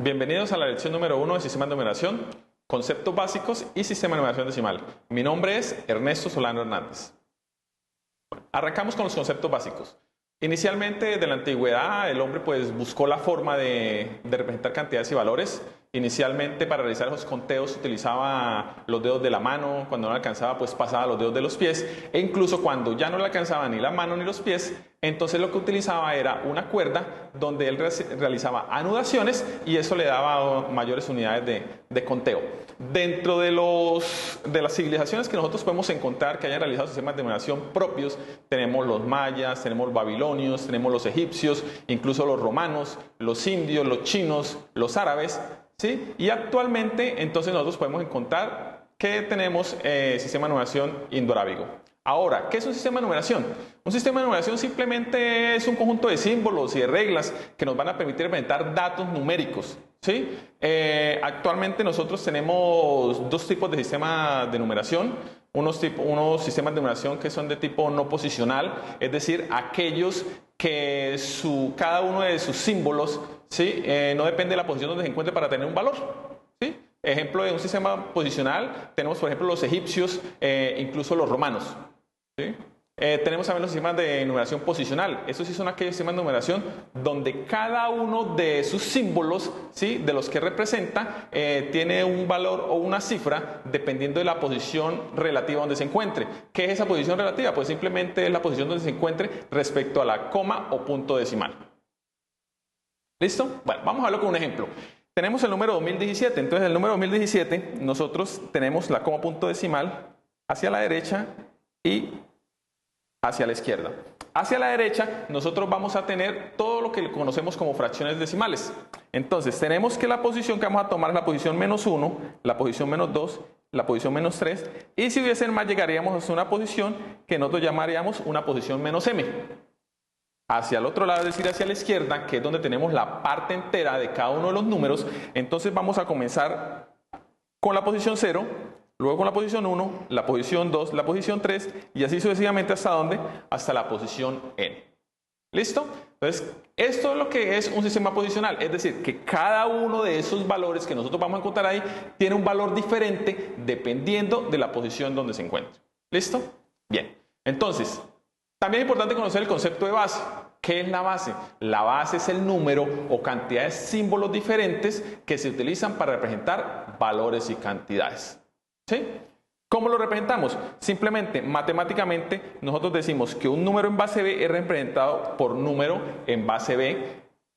Bienvenidos a la lección número 1 de Sistema de Numeración, Conceptos Básicos y Sistema de Numeración Decimal. Mi nombre es Ernesto Solano Hernández. Arrancamos con los conceptos básicos. Inicialmente, desde la antigüedad, el hombre buscó la forma de representar cantidades y valores. Inicialmente, para realizar esos conteos, utilizaba los dedos de la mano. Cuando no le alcanzaba, pasaba los dedos de los pies. E incluso cuando ya no le alcanzaba ni la mano ni los pies, entonces lo que utilizaba era una cuerda donde él realizaba anudaciones y eso le daba mayores unidades de conteo. Dentro de las civilizaciones que nosotros podemos encontrar que hayan realizado sistemas de numeración propios, tenemos los mayas, tenemos los babilonios, tenemos los egipcios, incluso los romanos, los indios, los chinos, los árabes, ¿sí? Y actualmente entonces nosotros podemos encontrar que tenemos sistema de numeración indoarábigo. Ahora, ¿qué es un sistema de numeración? Un sistema de numeración simplemente es un conjunto de símbolos y de reglas que nos van a permitir representar datos numéricos, ¿sí? Actualmente nosotros tenemos dos tipos de sistemas de numeración. Unos sistemas de numeración que son de tipo no posicional, es decir, aquellos que cada uno de sus símbolos, ¿sí? No depende de la posición donde se encuentre para tener un valor, ¿sí? Ejemplo de un sistema posicional, tenemos por ejemplo los egipcios, incluso los romanos, ¿sí? Tenemos también los sistemas de numeración posicional. Estos sí son aquellos sistemas de numeración donde cada uno de sus símbolos, ¿sí? De los que representa, tiene un valor o una cifra dependiendo de la posición relativa donde se encuentre. ¿Qué es esa posición relativa? Pues simplemente es la posición donde se encuentre respecto a la coma o punto decimal. ¿Listo? Bueno, vamos a verlo con un ejemplo. Tenemos el número 2017, entonces el número 2017 nosotros tenemos la coma punto decimal hacia la derecha y hacia la izquierda. Hacia la derecha nosotros vamos a tener todo lo que conocemos como fracciones decimales. Entonces tenemos que la posición que vamos a tomar es la posición -1, la posición -2, la posición -3 y si hubiesen más llegaríamos a una posición que nosotros llamaríamos una posición -m. Hacia el otro lado, es decir, hacia la izquierda, que es donde tenemos la parte entera de cada uno de los números, entonces vamos a comenzar con la posición 0, luego con la posición 1, la posición 2, la posición 3 y así sucesivamente hasta ¿dónde? Hasta la posición n. ¿Listo? Entonces, esto es lo que es un sistema posicional, es decir, que cada uno de esos valores que nosotros vamos a encontrar ahí tiene un valor diferente dependiendo de la posición donde se encuentre. ¿Listo? Bien, entonces, también es importante conocer el concepto de base. ¿Qué es la base? La base es el número o cantidad de símbolos diferentes que se utilizan para representar valores y cantidades. ¿Sí? ¿Cómo lo representamos? Simplemente, matemáticamente, nosotros decimos que un número en base B es representado por número en base B,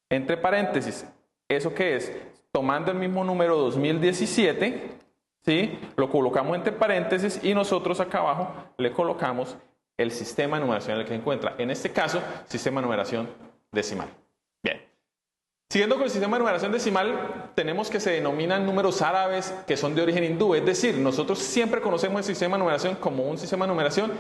entre paréntesis. ¿Eso qué es? Tomando el mismo número 2017, ¿sí? Lo colocamos entre paréntesis y nosotros acá abajo le colocamos el sistema de numeración en el que se encuentra. En este caso, sistema de numeración decimal. Bien. Siguiendo con el sistema de numeración decimal, tenemos que se denominan números árabes que son de origen hindú. Es decir, nosotros siempre conocemos el sistema de numeración como un sistema de numeración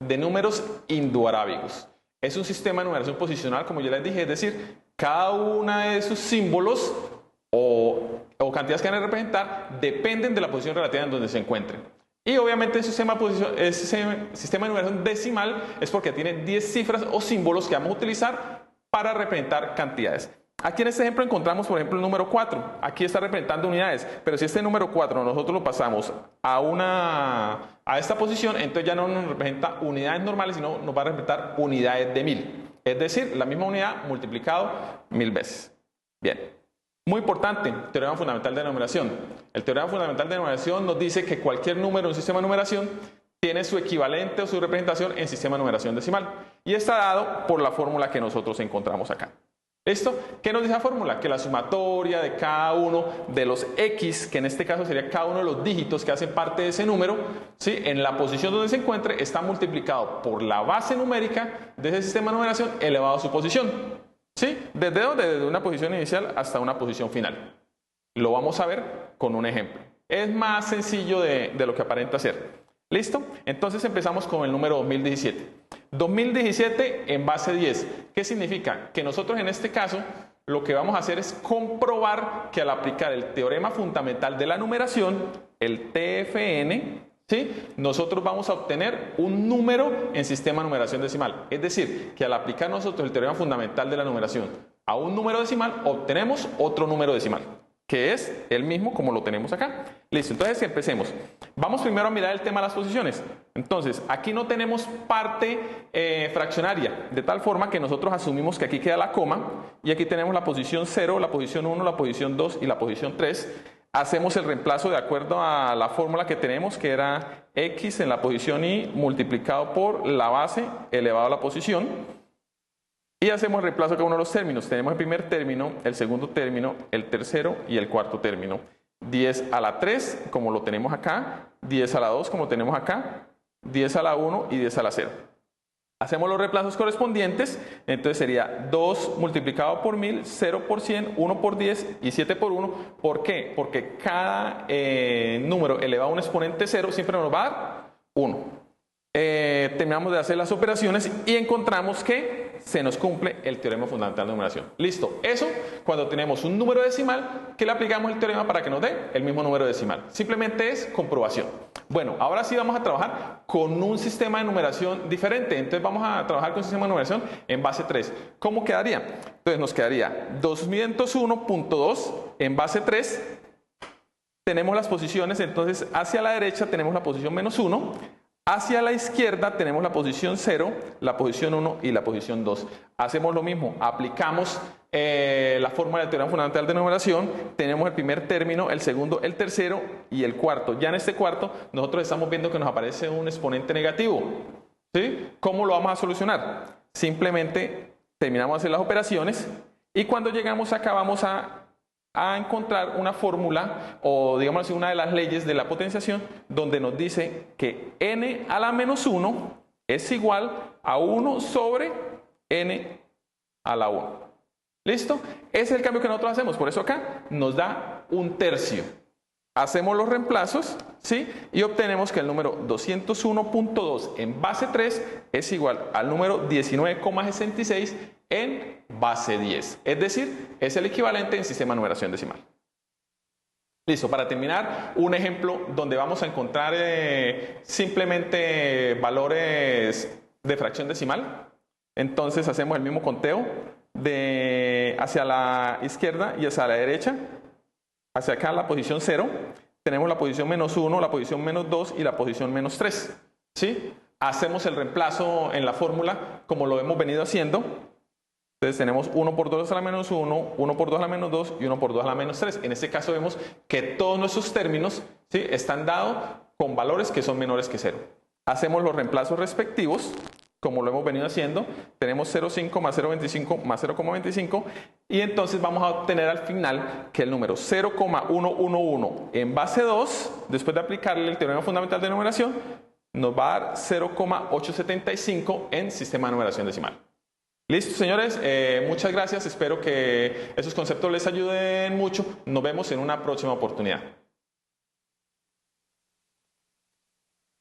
de números indoarábigos. Es un sistema de numeración posicional, como ya les dije, es decir, cada uno de sus símbolos o cantidades que van a representar dependen de la posición relativa en donde se encuentren. Y obviamente el sistema de numeración decimal es porque tiene 10 cifras o símbolos que vamos a utilizar para representar cantidades. Aquí en este ejemplo encontramos, por ejemplo, el número 4. Aquí está representando unidades, pero si este número 4 nosotros lo pasamos a esta posición, entonces ya no nos representa unidades normales, sino nos va a representar unidades de 1000. Es decir, la misma unidad multiplicado 1000 veces. Bien. Muy importante, teorema fundamental de numeración. El teorema fundamental de numeración nos dice que cualquier número en un sistema de numeración tiene su equivalente o su representación en sistema de numeración decimal. Y está dado por la fórmula que nosotros encontramos acá. ¿Listo? ¿Qué nos dice la fórmula? Que la sumatoria de cada uno de los x, que en este caso sería cada uno de los dígitos que hacen parte de ese número, ¿sí? En la posición donde se encuentre, está multiplicado por la base numérica de ese sistema de numeración elevado a su posición. ¿Sí? ¿Desde dónde? Desde una posición inicial hasta una posición final. Lo vamos a ver con un ejemplo. Es más sencillo de lo que aparenta ser. ¿Listo? Entonces empezamos con el número 2017. 2017 en base 10. ¿Qué significa? Que nosotros en este caso lo que vamos a hacer es comprobar que al aplicar el teorema fundamental de la numeración, el TFN, ¿sí? Nosotros vamos a obtener un número en sistema de numeración decimal. Es decir, que al aplicar nosotros el teorema fundamental de la numeración a un número decimal, obtenemos otro número decimal. que es el mismo como lo tenemos acá. Listo, entonces empecemos. Vamos primero a mirar el tema de las posiciones. Entonces, aquí no tenemos parte fraccionaria, de tal forma que nosotros asumimos que aquí queda la coma y aquí tenemos la posición 0, la posición 1, la posición 2 y la posición 3. Hacemos el reemplazo de acuerdo a la fórmula que tenemos, que era x en la posición y multiplicado por la base elevado a la posición. Y hacemos el reemplazo de cada uno de los términos. Tenemos el primer término, el segundo término, el tercero y el cuarto término. 10 a la 3, como lo tenemos acá, 10 a la 2, como tenemos acá, 10 a la 1 y 10 a la 0. Hacemos los reemplazos correspondientes, entonces sería 2 multiplicado por 1000, 0 por 100, 1 por 10 y 7 por 1. ¿Por qué? Porque cada número elevado a un exponente 0 siempre nos va a dar 1. Terminamos de hacer las operaciones y encontramos que se nos cumple el teorema fundamental de numeración. Listo, eso cuando tenemos un número decimal que le aplicamos el teorema para que nos dé el mismo número decimal. Simplemente es comprobación. Bueno, ahora sí vamos a trabajar con un sistema de numeración diferente. Entonces vamos a trabajar con un sistema de numeración en base 3. ¿Cómo quedaría? Entonces nos quedaría 201.2 en base 3. Tenemos las posiciones, entonces hacia la derecha tenemos la posición menos 1. Hacia la izquierda tenemos la posición 0, la posición 1 y la posición 2. Hacemos lo mismo, aplicamos la fórmula del teorema fundamental de numeración, tenemos el primer término, el segundo, el tercero y el cuarto. Ya en este cuarto nosotros estamos viendo que nos aparece un exponente negativo. ¿Sí? ¿Cómo lo vamos a solucionar? Simplemente terminamos de hacer las operaciones y cuando llegamos acá vamos a encontrar una fórmula o digamos así una de las leyes de la potenciación donde nos dice que n a la menos 1 es igual a 1 sobre n a la 1. ¿Listo? Ese es el cambio que nosotros hacemos, por eso acá nos da un tercio. Hacemos los reemplazos, ¿sí? Y obtenemos que el número 201.2 en base 3 es igual al número 19,66 en base 10. Es decir, es el equivalente en sistema de numeración decimal. Listo, para terminar, un ejemplo donde vamos a encontrar simplemente valores de fracción decimal. Entonces hacemos el mismo conteo hacia la izquierda y hacia la derecha. Hacia acá la posición 0, tenemos la posición menos 1, la posición menos 2 y la posición menos 3. ¿Sí? Hacemos el reemplazo en la fórmula como lo hemos venido haciendo. Entonces tenemos 1 por 2 a la menos 1, 1 por 2 a la menos 2 y 1 por 2 a la menos 3. En este caso vemos que todos nuestros términos, ¿sí?, están dados con valores que son menores que 0. Hacemos los reemplazos respectivos como lo hemos venido haciendo. Tenemos 0,5 más 0,25 más 0,25 y entonces vamos a obtener al final que el número 0,111 en base 2, después de aplicarle el teorema fundamental de numeración, nos va a dar 0,875 en sistema de numeración decimal. Listo, señores, muchas gracias, espero que esos conceptos les ayuden mucho. Nos vemos en una próxima oportunidad.